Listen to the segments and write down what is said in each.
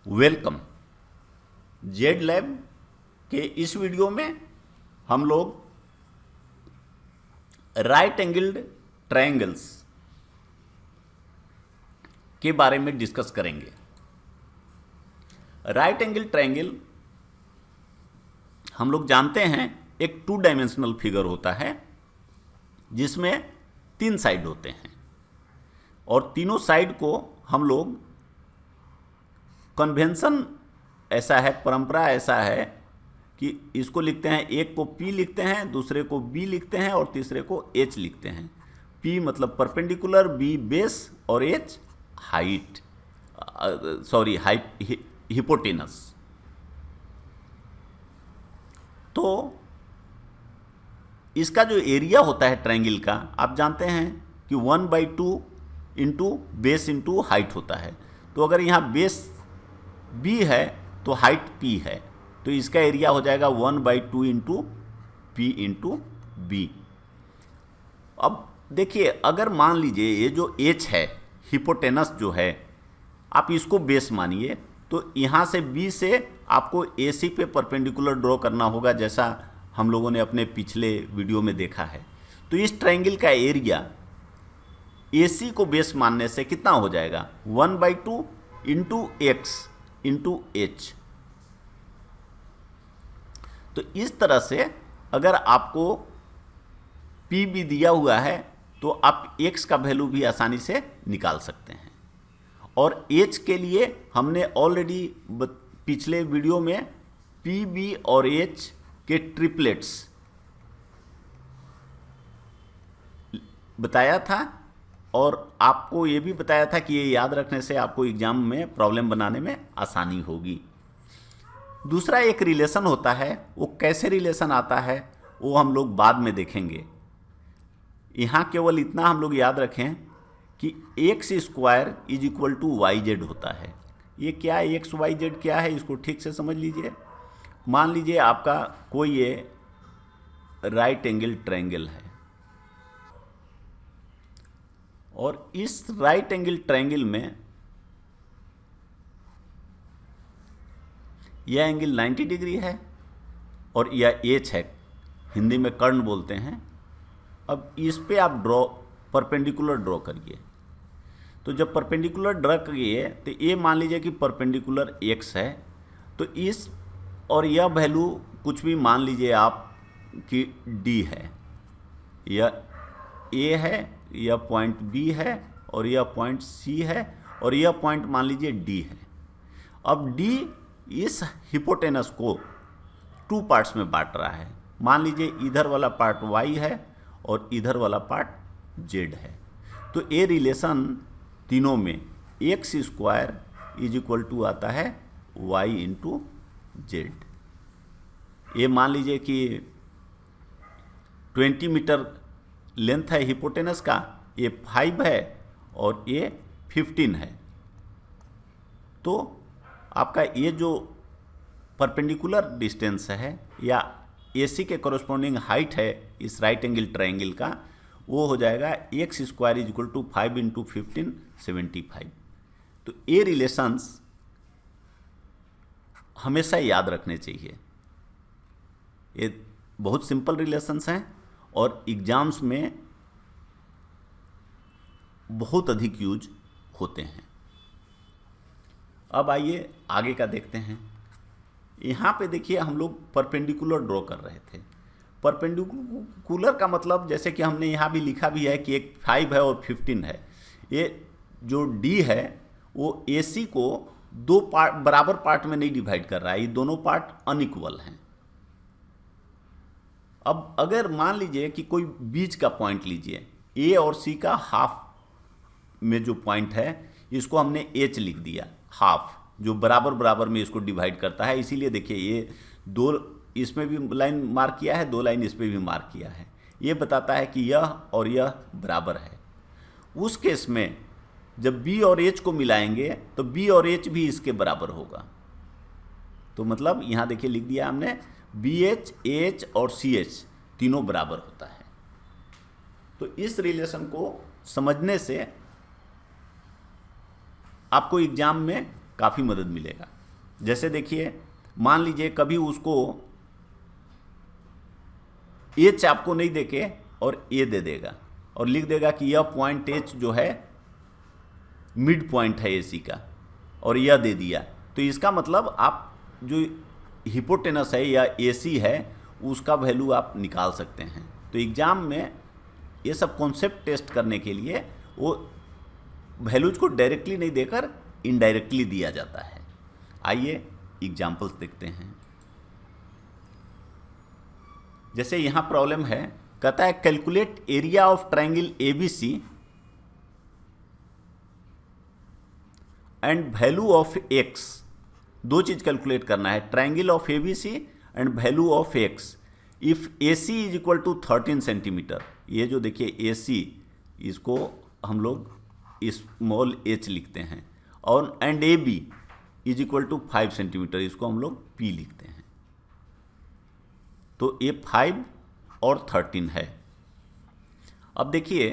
Welcome. Z lab के इस video में हम लोग राइट एंगल्ड ट्रायंगल्स के बारे में डिस्कस करेंगे। राइट एंगल ट्रायंगल हम लोग जानते हैं एक 2 डायमेंशनल फिगर होता है जिसमें 3 साइड होते हैं और तीनों साइड को हम लोग कन्वेंशन ऐसा है, परंपरा ऐसा है कि इसको लिखते हैं, एक को P लिखते हैं, दूसरे को B लिखते हैं और तीसरे को H लिखते हैं। P मतलब परपेंडिकुलर, B बेस और H हाइट, हिपोटेनस। तो इसका जो एरिया होता है ट्रायंगल का, आप जानते हैं कि 1/2 इंटू बेस इंटू हाइट होता है। तो अगर यहाँ बेस B है तो हाइट P है, तो इसका एरिया हो जाएगा 1/2 इंटू P इंटू B। अब देखिए, अगर मान लीजिए ये जो H है, हिपोटेनस जो है, आप इसको बेस मानिए, तो यहाँ से B से आपको AC पे परपेंडिकुलर ड्रॉ करना होगा, जैसा हम लोगों ने अपने पिछले वीडियो में देखा है। तो इस ट्रायंगल का एरिया AC को बेस मानने से कितना हो जाएगा, 1/2 इंटू X इंटू H। तो इस तरह से अगर आपको PB दिया हुआ है तो आप X का वैल्यू भी आसानी से निकाल सकते हैं। और H के लिए हमने ऑलरेडी पिछले वीडियो में PB और H के ट्रिपलेट्स बताया था और आपको ये भी बताया था कि ये याद रखने से आपको एग्जाम में प्रॉब्लम बनाने में आसानी होगी। दूसरा एक रिलेशन होता है, वो कैसे रिलेशन आता है वो हम लोग बाद में देखेंगे। यहाँ केवल इतना हम लोग याद रखें कि x² is equal to YZ होता है। ये क्या है, XYZ क्या है, इसको ठीक से समझ लीजिए। मान लीजिए आपका कोई ये राइट एंगल ट्रायंगल है और इस राइट एंगल ट्रायंगल में यह एंगल 90 डिग्री है और यह H है, हिंदी में कर्ण बोलते हैं। अब इस पे आप परपेंडिकुलर ड्रॉ करिए। तो जब परपेंडिकुलर ड्रॉ करिए तो ये मान लीजिए कि परपेंडिकुलर X है, तो इस और यह वैल्यू कुछ भी मान लीजिए आप कि D है, यह A है, यह पॉइंट B है और यह पॉइंट C है और यह पॉइंट मान लीजिए D है। अब D इस हिपोटेनस को 2 पार्ट्स में बांट रहा है। मान लीजिए इधर वाला पार्ट Y है और इधर वाला पार्ट Z है। तो ये रिलेशन तीनों में x² इज इक्वल टू आता है y इंटू Z। ये मान लीजिए कि 20 मीटर लेंथ है हिपोटेनस का, ये 5 है और ये 15 है। तो आपका ये जो परपेंडिकुलर डिस्टेंस है या AC के कॉरस्पॉन्डिंग हाइट है इस राइट एंगल ट्रायंगल का, वो हो जाएगा x² is equal to 5 into 15 75। तो ये रिलेशंस हमेशा याद रखने चाहिए। ये बहुत सिंपल रिलेशंस हैं और एग्जाम्स में बहुत अधिक यूज होते हैं। अब आइए आगे का देखते हैं। यहाँ पे देखिए, हम लोग परपेंडिकुलर ड्रॉ कर रहे थे। परपेंडिकुलर का मतलब, जैसे कि हमने यहाँ भी लिखा भी है कि एक 5 है और 15 है। ये जो D है वो AC को 2 बराबर पार्ट में नहीं डिवाइड कर रहा है, ये दोनों पार्ट अनइक्वल हैं। अब अगर मान लीजिए कि कोई बीच का पॉइंट लीजिए, A और C का हाफ में जो पॉइंट है इसको हमने H लिख दिया, हाफ जो बराबर बराबर में इसको डिवाइड करता है। इसीलिए देखिए ये 2 इसमें भी लाइन मार्क किया है, 2 लाइन इस पर भी मार्क किया है। ये बताता है कि यह और यह बराबर है। उस केस में जब B और H को मिलाएंगे तो B और H भी इसके बराबर होगा। तो मतलब यहाँ देखिए लिख दिया हमने, BH, AH और CH तीनों बराबर होता है। तो इस रिलेशन को समझने से आपको एग्जाम में काफ़ी मदद मिलेगा। जैसे देखिए, मान लीजिए कभी उसको एच आपको नहीं देके और ए दे देगा और लिख देगा कि यह पॉइंट एच जो है मिड पॉइंट है एसी का, और यह दे दिया, तो इसका मतलब आप जो हिपोटेनस है या एसी है उसका वैल्यू आप निकाल सकते हैं। तो एग्ज़ाम में ये सब कॉन्सेप्ट टेस्ट करने के लिए वो वैल्यूज को डायरेक्टली नहीं देकर इनडायरेक्टली दिया जाता है। आइए एग्जाम्पल्स देखते हैं। जैसे यहाँ प्रॉब्लम है, कहता है calculate area of triangle ABC and value of X. दो चीज कैलकुलेट करना है, triangle of ABC and value of X if AC is equal to 13 centimetre. ये जो देखिए एसी, इसको हम लोग स्मॉल एच लिखते हैं, और and A B is equal to 5 centimetre, इसको हम लोग पी लिखते हैं। तो ये 5 और 13 है। अब देखिए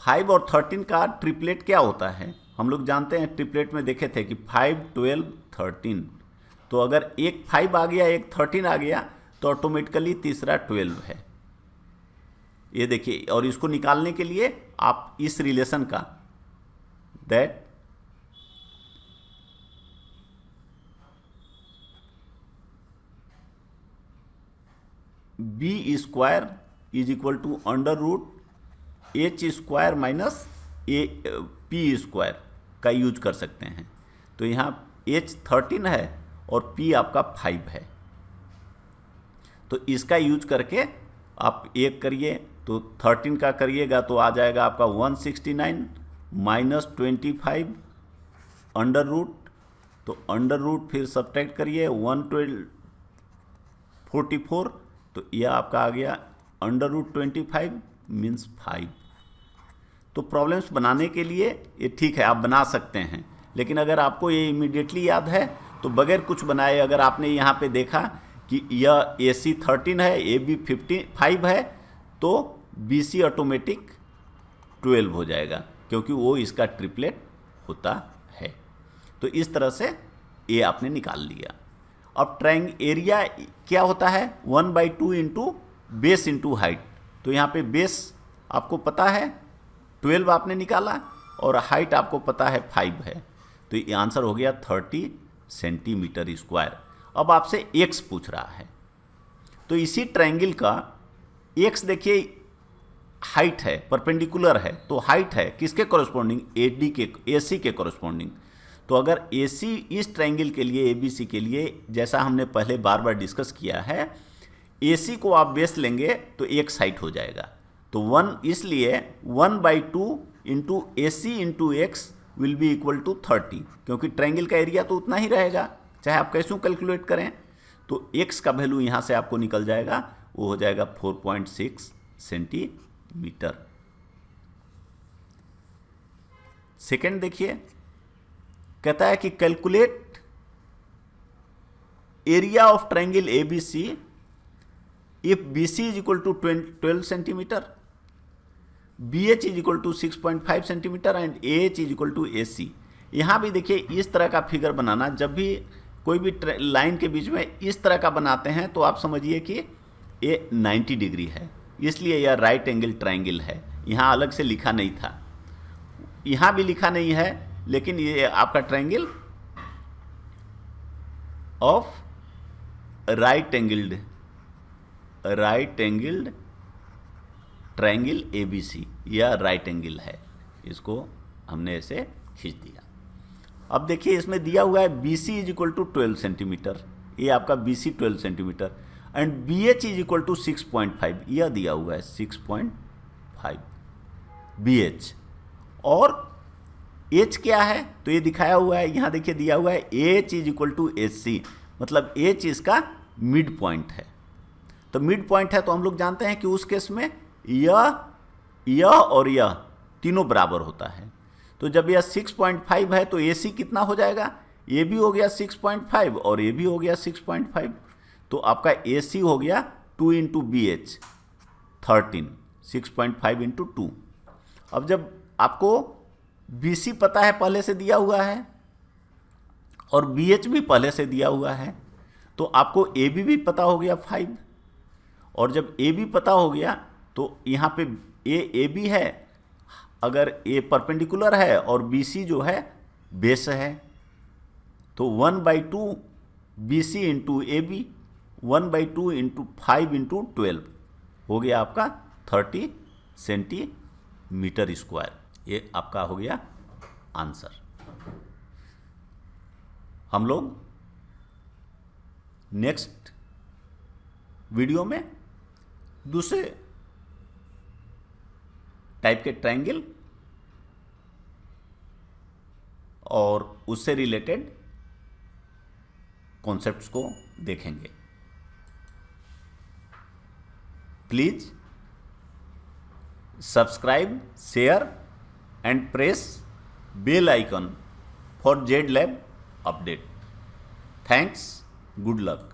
5 और 13 का ट्रिपलेट क्या होता है, हम लोग जानते हैं, ट्रिपलेट में देखे थे कि 5, 12, 13। तो अगर एक 5 आ गया एक 13 आ गया तो ऑटोमेटिकली तीसरा 12 है। ये देखिए, और इसको निकालने के लिए आप इस रिलेशन का, that B square is equal to under root H square minus A P square का यूज कर सकते हैं। तो यहाँ एच 13 है और पी आपका 5 है, तो इसका यूज करके आप एक करिए, तो 13 का करिएगा तो आ जाएगा आपका 169 माइनस 25 अंडर रूट, तो अंडर रूट फिर सब्ट्रैक्ट करिए 144, तो यह आपका आ गया अंडर रूट 25 मीन्स 5। तो प्रॉब्लम्स बनाने के लिए ये ठीक है, आप बना सकते हैं, लेकिन अगर आपको ये इमीडिएटली याद है तो बगैर कुछ बनाए अगर आपने यहाँ पे देखा कि यह ए सी 13 है, ए बी 5 है, तो बी सी ऑटोमेटिक 12 हो जाएगा, क्योंकि वो इसका ट्रिपलेट होता है। तो इस तरह से ए आपने निकाल लिया। अब ट्रायंगल एरिया क्या होता है, 1/2 इंटू बेस इंटू हाइट। तो यहाँ पे बेस आपको पता है 12 आपने निकाला और हाइट आपको पता है 5 है, तो ये आंसर हो गया 30 सेंटीमीटर स्क्वायर। अब आपसे एक्स पूछ रहा है, तो इसी ट्रायंगल का एक्स देखिए हाइट है, परपेंडिकुलर है, तो हाइट है किसके कॉरस्पॉन्डिंग, एडी के, एसी के कॉरस्पॉन्डिंग। तो अगर एसी इस ट्रायंगल के लिए, एबीसी के लिए, जैसा हमने पहले बार बार डिस्कस किया है, एसी को आप बेस लेंगे तो एक साइड हो जाएगा, तो 1, इसलिए 1/2 into A C into X will be equal to 30, क्योंकि ट्रायंगल का एरिया तो उतना ही रहेगा चाहे आप कैसे कैलकुलेट करें। तो एक्स का वैल्यू यहाँ से आपको निकल जाएगा, वो हो जाएगा 4.6 सेंटीमीटर। सेकेंड देखिए, कहता है कि calculate area of triangle ABC if BC is equal to 12 centimetre, BH is equal to 6.5 centimetre and AH is equal to AC। यहाँ भी देखिए इस तरह का फिगर बनाना, जब भी कोई भी लाइन के बीच में इस तरह का बनाते हैं तो आप समझिए कि ये 90 डिग्री है, इसलिए यह राइट एंगल ट्रायंगल है। यहाँ अलग से लिखा नहीं था, यहाँ भी लिखा नहीं है, लेकिन ये आपका triangle of right angled triangle ABC, या राइट एंगल है, इसको हमने ऐसे खींच दिया। अब देखिए इसमें दिया हुआ है BC is equal to 12 centimetre, ये आपका BC 12 centimetre and BH is equal to 6.5, यह दिया हुआ है 6.5 BH, और H क्या है तो ये दिखाया हुआ है, यहाँ देखिए दिया हुआ है AH is equal to HC, मतलब H इसका मिड पॉइंट है। तो मिड पॉइंट है तो हम लोग जानते हैं कि उस केस में यह और यह तीनों बराबर होता है। तो जब यह 6.5 है तो AC कितना हो जाएगा, ये भी हो गया 6.5 और ये भी हो गया 6.5, तो आपका AC हो गया 2 इंटू BH 13, 6.5 इंटू 2। अब जब आपको BC पता है, पहले से दिया हुआ है, और BH भी पहले से दिया हुआ है, तो आपको AB भी पता हो गया 5, और जब AB पता हो गया तो यहाँ पे AB है, अगर A परपेंडिकुलर है और BC जो है बेस है, तो 1/2 BC into AB, 1/2 into 5 into 12 हो गया आपका 30 सेंटीमीटर स्क्वायर। ये आपका हो गया आंसर। हम लोग नेक्स्ट वीडियो में दूसरे टाइप के ट्रायंगल और उससे रिलेटेड कॉन्सेप्ट्स को देखेंगे। Please subscribe, share and press bell icon for Z lab update. Thanks, good luck.